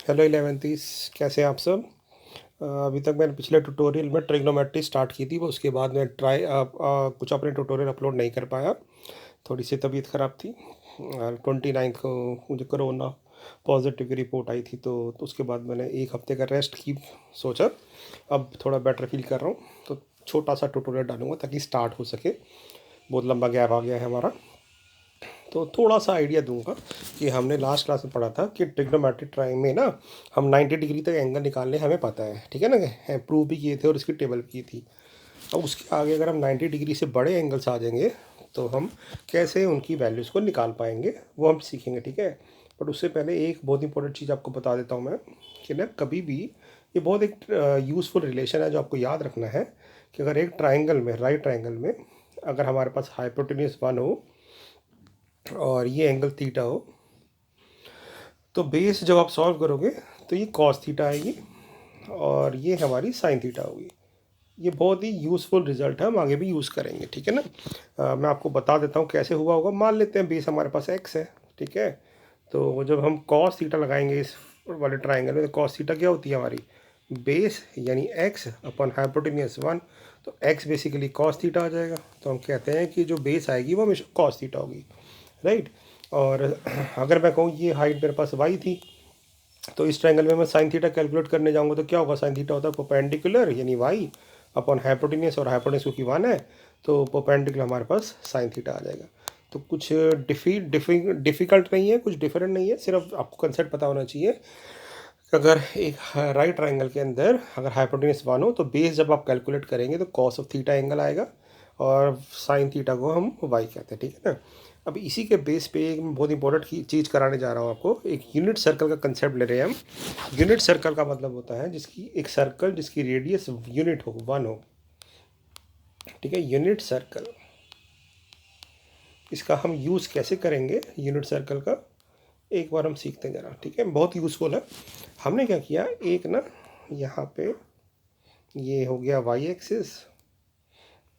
Hello 11th, कैसे हैं आप सब। अभी तक मैंने पिछले ट्यूटोरियल में ट्रिग्नोमेट्री स्टार्ट की थी, वो उसके बाद मैं कुछ अपने ट्यूटोरियल अपलोड नहीं कर पाया। थोड़ी सी तबीयत ख़राब थी। 29 को मुझे कोरोना पॉजिटिव की रिपोर्ट आई थी, तो उसके बाद मैंने एक हफ्ते का रेस्ट की सोचा। अब थोड़ा बेटर फील कर रहा हूँ, तो छोटा सा ट्यूटोरियल डालूंगा ताकि स्टार्ट हो सके। बहुत लंबा गैप आ गया है हमारा। तो थोड़ा सा आइडिया दूंगा कि हमने लास्ट क्लास में पढ़ा था कि ट्रिग्नोमेट्रिक ट्राइंगल में ना हम 90 डिग्री तक एंगल निकालने हमें पता है, ठीक है ना, प्रूव भी किए थे और इसकी टेबल भी की थी। अब उसके आगे अगर हम 90 डिग्री से बड़े एंगल्स आ जाएंगे तो हम कैसे उनकी वैल्यूज़ को निकाल पाएंगे वो हम सीखेंगे, ठीक है। बट उससे पहले एक बहुत इंपॉर्टेंट चीज़ आपको बता देता हूँ मैं कि ना कभी भी ये बहुत एक यूज़फुल रिलेशन है जो आपको याद रखना है कि अगर एक ट्राइंगल में, राइट ट्राइंगल में, अगर हमारे पास हाइपोटेन्यूज 1 हो और ये एंगल थीटा हो, तो बेस जब आप सॉल्व करोगे तो ये कॉस थीटा आएगी और ये हमारी साइन थीटा होगी। ये बहुत ही यूज़फुल रिजल्ट है, हम आगे भी यूज़ करेंगे, ठीक है ना। मैं आपको बता देता हूँ कैसे हुआ होगा। मान लेते हैं बेस हमारे पास एक्स है, ठीक है। तो जब हम कॉस थीटा लगाएंगे इस वाले ट्राइंगल में, तो कॉस थीटा क्या होती है हमारी, बेस यानी एक्स अपन हाइपोटेन्यूज 1, तो एक्स बेसिकली कॉस थीटा आ जाएगा। तो हम कहते हैं कि जो बेस आएगी वो हमेशा कॉस थीटा होगी, राइट। और अगर मैं कहूँ ये हाइट मेरे पास वाई थी, तो इस ट्रायंगल में मैं साइन थीटा कैलकुलेट करने जाऊँगा तो क्या होगा, साइन थीटा होता है परपेंडिकुलर यानी वाई अपॉन हाइपोटेन्यूज, और हाइपोटेन्यूज क्योंकि 1 है तो परपेंडिकुलर हमारे पास साइन थीटा आ जाएगा। तो कुछ डिफ़िकल्ट नहीं है, कुछ डिफरेंट नहीं है, सिर्फ आपको कंसेप्ट पता होना चाहिए कि अगर एक राइट ट्रायंगल के अंदर अगर हाइपोटेन्यूज 1 हो तो बेस जब आप कैलकुलेट करेंगे तो कॉस ऑफ थीटा एंगल आएगा और साइन थीटा को हम वाई कहते हैं, ठीक है ना। अब इसी के बेस पे एक बहुत इंपॉर्टेंट चीज़ कराने जा रहा हूँ आपको। एक यूनिट सर्कल का कंसेप्ट ले रहे हैं हम। यूनिट सर्कल का मतलब होता है जिसकी एक सर्कल जिसकी रेडियस यूनिट हो, 1 हो, ठीक है। यूनिट सर्कल, इसका हम यूज़ कैसे करेंगे यूनिट सर्कल का, एक बार हम सीखते हैं ज़रा, ठीक है। बहुत यूज़फुल है। हमने क्या किया, एक ना यहाँ पे ये हो गया वाई एक्सिस,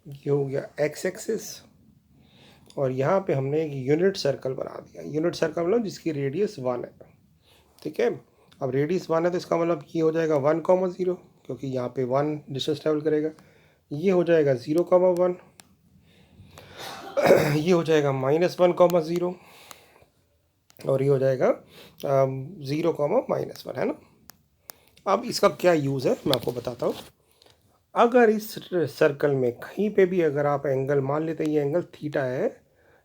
ये हो गया एक्स एक्सिस, और यहाँ पे हमने एक यूनिट सर्कल बना दिया। यूनिट सर्कल मतलब जिसकी रेडियस 1 है, ठीक है। अब रेडियस 1 है तो इसका मतलब ये हो जाएगा 1,0, क्योंकि यहाँ पे 1 डिस्टेंस ट्रेवल करेगा। ये हो जाएगा 0,1, ये हो जाएगा -1,0, और ये हो जाएगा 0,-1, है ना। अब इसका क्या यूज़ है मैं आपको बताता हूँ। अगर इस सर्कल में कहीं पे भी अगर आप एंगल मान लेते हैं, ये एंगल थीटा है,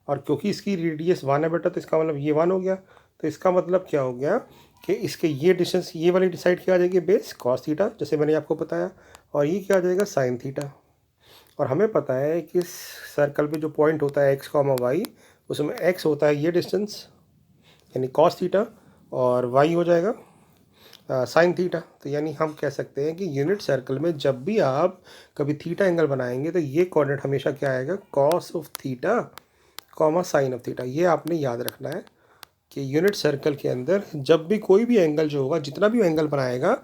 और क्योंकि इसकी रेडियस 1 है बेटा, तो इसका मतलब ये 1 हो गया। तो इसका मतलब क्या हो गया कि इसके ये डिस्टेंस, ये वाली डिसाइड किया जाएगी बेस कॉस थीटा, जैसे मैंने आपको बताया, और ये क्या आ जाएगा साइन थीटा। और हमें पता है कि इस सर्कल पे जो पॉइंट होता है एक्स कॉमा वाई, उसमें एक्स होता है ये डिस्टेंस यानी कॉस थीटा, और वाई हो जाएगा साइन थीटा। तो यानी हम कह सकते हैं कि यूनिट सर्कल में जब भी आप कभी थीटा एंगल बनाएंगे तो ये कोऑर्डिनेट हमेशा क्या आएगा, cos of theta comma sign of theta. ये आपने याद रखना है कि यूनिट सर्कल के अंदर जब भी कोई भी एंगल जो होगा, जितना भी एंगल बनाएगा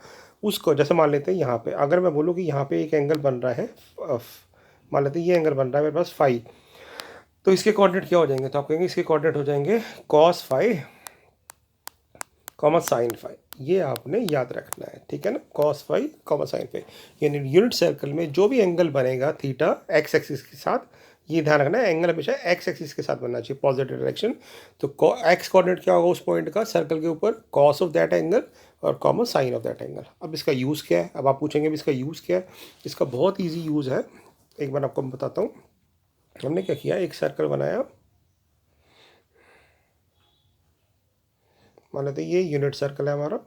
उसको, जैसे मान लेते हैं यहाँ पे अगर मैं बोलूँ कि यहाँ पे एक एंगल बन रहा है, मान लेते हैं ये एंगल बन रहा है मेरे पास फाई, तो इसके कोऑर्डिनेट क्या हो जाएंगे, तो आप कहेंगे इसके कोऑर्डिनेट हो जाएंगे cos phi comma sine phi. ये आपने याद रखना है, ठीक है ना, cos phi comma sine phi. यानी यूनिट सर्कल में जो भी एंगल बनेगा थीटा एक्स एक्सिस के साथ, ये ध्यान रखना है एंगल हमेशा एक्स एक्सिस के साथ बनना चाहिए, पॉजिटिव डायरेक्शन। तो एक्स कोऑर्डिनेट क्या होगा उस पॉइंट का सर्कल के ऊपर, कॉस ऑफ दैट एंगल और comma sign of that angle. अब इसका यूज़ क्या है, अब आप पूछेंगे अब इसका यूज़ क्या है। इसका बहुत ईजी यूज़ है, एक बार आपको मैं बताता हूँ। हमने क्या किया, एक सर्कल बनाया, मान लेते ये यूनिट सर्कल है हमारा,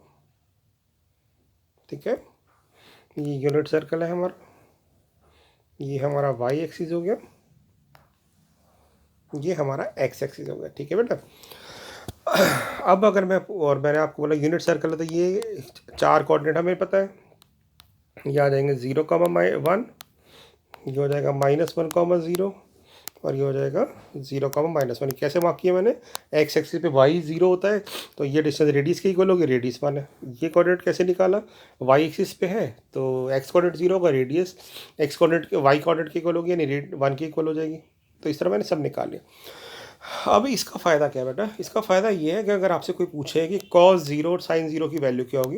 ठीक है। ये यूनिट सर्कल है हमारा, ये हमारा वाई एक्सिस हो गया, ये हमारा एक्स एक्सिस हो गया, ठीक है बेटा। अब अगर मैं, और मैंने आपको बोला यूनिट सर्कल है तो ये 4 कोऑर्डिनेट हमें पता है, ये आ जाएंगे 0,1, ये हो जाएगा -1,0, और ये हो जाएगा 0,-1। कैसे मार्क किया मैंने, एक्स एक्सिस पे वाई 0 होता है तो ये डिस्टेंस रेडियस के इक्वल होगी, रेडियस 1 है। ये कोऑर्डिनेट कैसे निकाला, वाई एक्सिस पे है तो एक्स कोऑर्डिनेट 0 होगा, radius x coordinate y coordinate के इक्वल होगी यानी 1 के इक्वल हो जाएगी। तो इस तरह मैंने सब निकाल लिया। अब इसका फ़ायदा क्या है बेटा, इसका फ़ायदा ये है कि अगर आपसे कोई पूछे कि कॉस ज़ीरो और साइन ज़ीरो की वैल्यू क्या होगी,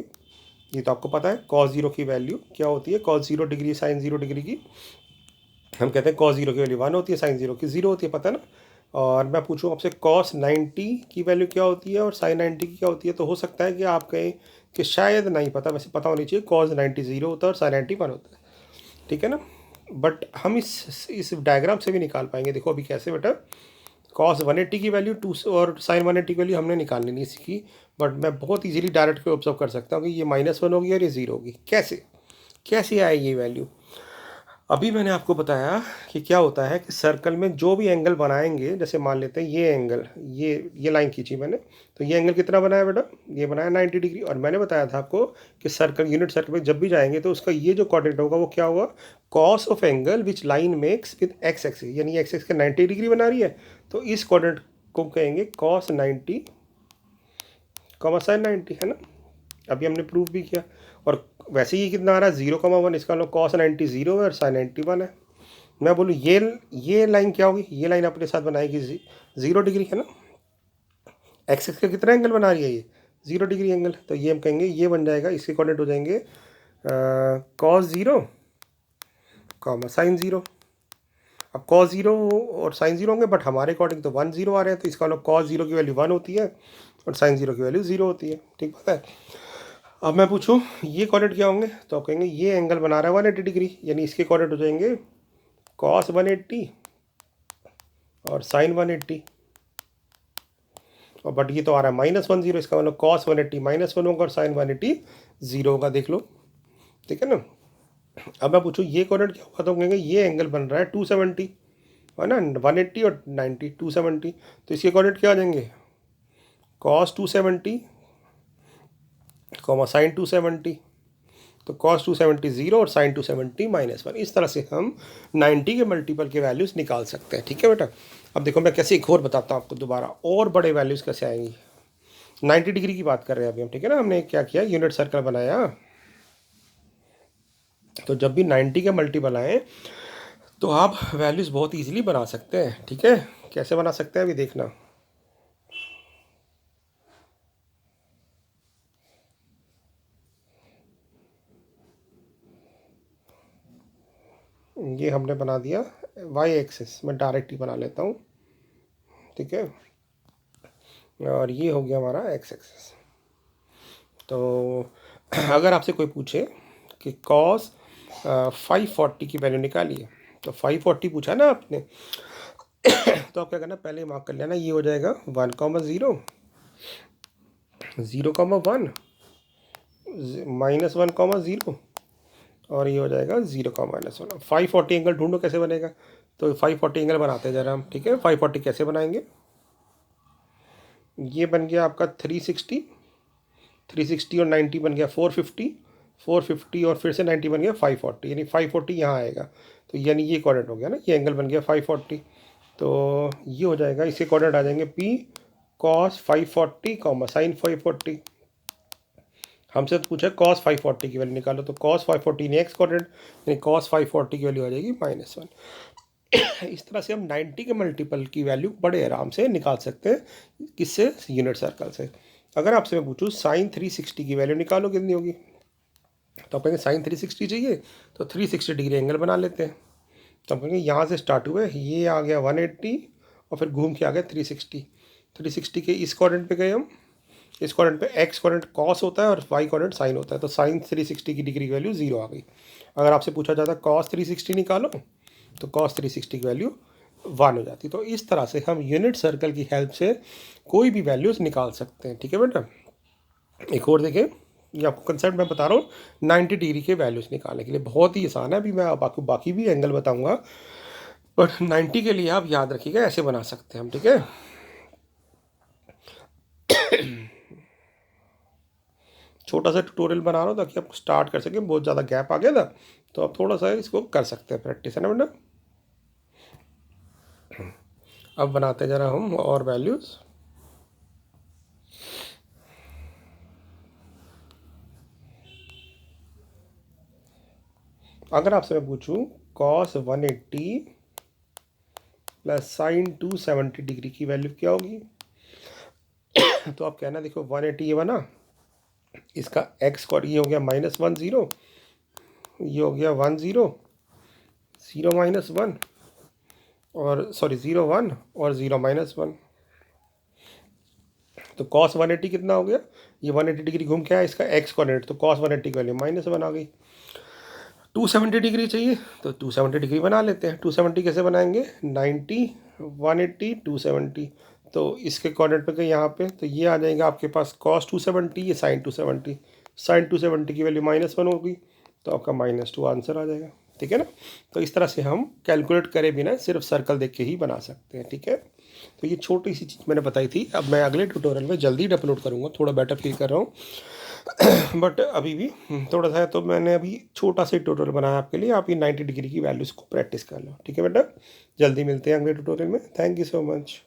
ये तो आपको पता है कॉस ज़ीरो की वैल्यू क्या होती है, कॉस 0 डिग्री साइन 0 डिग्री की हम कहते हैं कॉस 0 की वैल्यू 1 होती है, साइन 0 की 0 होती है, पता है ना। और मैं पूछूँ आपसे कॉस 90 की वैल्यू क्या होती है और साइन 90 की क्या होती है, तो हो सकता है कि आप कहें कि शायद नहीं पता, वैसे पता होनी चाहिए कॉस 90 0 होता है और साइन 90 1 होता है, ठीक है ना। बट हम इस डायग्राम से भी निकाल पाएंगे। देखो अभी कैसे बेटा, कॉस 180 की वैल्यू 2 और साइन 180 की वैल्यू हमने निकालनी नहीं सीखी, बट मैं बहुत इजीली डायरेक्ट पे ऑब्जर्व कर सकता हूँ कि ये -1 होगी और ये 0 होगी। कैसे कैसे आए ये वैल्यू। अभी मैंने आपको बताया कि क्या होता है कि सर्कल में जो भी एंगल बनाएंगे, जैसे मान लेते हैं ये एंगल, ये लाइन खींची मैंने, तो ये एंगल कितना बनाया बेटा, ये बनाया 90 डिग्री। और मैंने बताया था आपको कि सर्कल, यूनिट सर्कल में जब भी जाएंगे तो उसका ये जो कोऑर्डिनेट होगा वो क्या होगा, cos of angle which line makes with x axis, यानी एक्स एक्सिस का 90 डिग्री बना रही है, तो इस कोऑर्डिनेट को कहेंगे कॉस 90 साइन 90, है ना। अभी हमने प्रूव भी किया। और वैसे ही कितना आ रहा है 0,1, इसका लो कॉस 90 0 है और साइन 90 1 है। मैं बोलूँ ये लाइन क्या होगी, ये लाइन अपने साथ बनाएगी 0 डिग्री, है ना। एक्स एक्स का कितना एंगल बना रही है ये, 0 डिग्री एंगल, तो ये हम कहेंगे ये बन जाएगा, इसके कोऑर्डिनेट हो जाएंगे कॉस 0 साइन 0। अब कॉस 0 और साइन 0 होंगे, बट हमारे अकॉर्डिंग तो 1 0 आ रहे हैं, तो इसका लो कॉस 0 की वैल्यू 1 होती है और साइन 0 की वैल्यू 0 होती है, ठीक बात है। अब मैं पूछूं ये कोऑर्डिनेट क्या होंगे, तो आप कहेंगे ये एंगल बना रहा है 180 डिग्री, यानी इसके कोऑर्डिनेट हो जाएंगे कॉस 180 और साइन 180। और बट ये तो आ रहा है -1 0, इसका मतलब कॉस 180 -1 होगा और साइन 180 0 होगा, देख लो, ठीक है ना। अब मैं पूछूं ये कोऑर्डिनेट क्या होगा, तो कहेंगे ये एंगल बन रहा है 270, है ना, 180 और 90 270, तो इसके कोऑर्डिनेट क्या आ जाएंगे, कॉस 270 साइन 270, तो कॉस 270 0 और साइन 270 -1। इस तरह से हम 90 के मल्टीपल के वैल्यूज़ निकाल सकते हैं, ठीक है बेटा। अब देखो मैं कैसे एक और बताता हूँ आपको दोबारा, और बड़े वैल्यूज़ कैसे आएंगी। 90 डिग्री की बात कर रहे हैं अभी हम, ठीक है ना। हमने क्या किया, यूनिट सर्कल बनाया, तो जब भी 90 के मल्टीपल आए तो आप वैल्यूज़ बहुत ईजिली बना सकते हैं, ठीक है। कैसे बना सकते हैं अभी देखना। ये हमने बना दिया वाई एक्सिस, मैं डायरेक्ट ही बना लेता हूँ, ठीक है। और ये हो गया हमारा एक्स एक्सिस। तो अगर आपसे कोई पूछे कि कॉस 540 की वैल्यू निकालिए, तो 540 पूछा ना आपने, तो आप क्या करना, पहले मार्क कर लेना, ये हो जाएगा 1,0 0,1 -1,0 और ये हो जाएगा 0,-1। 540 एंगल ढूंढो कैसे बनेगा, तो 540 एंगल बनाते हैं जरा हम, ठीक है। 540 कैसे बनाएंगे, ये बन गया आपका 360, 360 और 90 बन गया 450, 450 और फिर से 90 बन गया 540, यानी 540 यहाँ आएगा, तो यानी ये कोऑर्डिनेट हो गया ना, ये एंगल बन गया 540। तो ये हो जाएगा, इसके कोऑर्डिनेट आ जाएंगे P cos 540 साइन 540। हमसे तो पूछा cos 540 की वैल्यू निकालो, तो cos 540 ने एक्स कोऑर्डिनेट, यानी cos 540 की वैल्यू आ जाएगी -1। इस तरह से हम 90 के मल्टीपल की वैल्यू बड़े आराम से निकाल सकते हैं, किससे, यूनिट सर्कल से। अगर आपसे मैं पूछूँ साइन 360 की वैल्यू निकालो कितनी होगी, तो आप कहेंगे साइन 360 चाहिए, तो 360 डिग्री एंगल बना लेते हैं। तो हम कहेंगे यहाँ से स्टार्ट हुए, ये आ गया 180 और फिर घूम के आ गया 360, 360 के इस कोऑर्डिनेट पे गए हम, इस कोऑर्डिनेट पे एक्स कोऑर्डिनेट कॉस होता है और वाई कोऑर्डिनेट साइन होता है, तो साइन 360 की डिग्री की वैल्यू 0 आ गई। अगर आपसे पूछा जाता कॉस 360 निकालो, तो कॉस 360 की वैल्यू 1 हो जाती। तो इस तरह से हम यूनिट सर्कल की हेल्प से कोई भी वैल्यूज़ निकाल सकते हैं, ठीक है बेटा। एक और देखें, ये आपको कंसेप्ट मैं बता रहा हूँ, 90 डिग्री के वैल्यूज़ निकालने के लिए बहुत ही आसान है। अभी मैं आपको बाकी भी एंगल बताऊंगा, बट 90 के लिए आप याद रखिएगा, ऐसे बना सकते हैं हम, ठीक है। छोटा सा ट्यूटोरियल बना रहा हूँ ताकि आप स्टार्ट कर सकें, बहुत ज़्यादा गैप आ गया था, तो आप थोड़ा सा इसको कर सकते हैं प्रैक्टिस, है ना बेटा। अब बनाते जरा हम और वैल्यूज़। अगर आपसे मैं पूछूं cos 180 प्लस साइन 270 डिग्री की वैल्यू क्या होगी? तो आप कहना देखो 180 ये बना, इसका एक्स को ये हो गया -1 0, ये हो गया 1 0 0 -1 और सॉरी 0 1 और 0 -1। तो cos 180 कितना हो गया? ये 180 डिग्री घूम के आया, इसका एक्स कोऑर्डिनेट, तो cos 180 की वैल्यू -1 आ गई। 270 डिग्री चाहिए तो 270 डिग्री बना लेते हैं। 270 कैसे बनाएंगे? 90 180 270, तो इसके कोऑर्डिनेट पे गए यहाँ पे, तो ये आ जाएगा आपके पास cos 270, ये sin 270, sin 270 की वैल्यू -1 होगी, तो आपका -2 आंसर आ जाएगा। ठीक है ना? तो इस तरह से हम कैलकुलेट करे बिना सिर्फ सर्कल देख के ही बना सकते हैं। ठीक है, तो ये छोटी सी चीज़ मैंने बताई थी। अब मैं अगले ट्यूटोरियल में जल्दी अपलोड करूँगा, थोड़ा बेटर फील कर रहा हूँ बट अभी भी थोड़ा सा है, तो मैंने अभी छोटा सा ट्यूटोरियल बनाया आपके लिए। आप ये 90 डिग्री की वैल्यूज़ को प्रैक्टिस कर लो। ठीक है बेटा, जल्दी मिलते हैं अगले ट्यूटोरियल में। Thank you so much.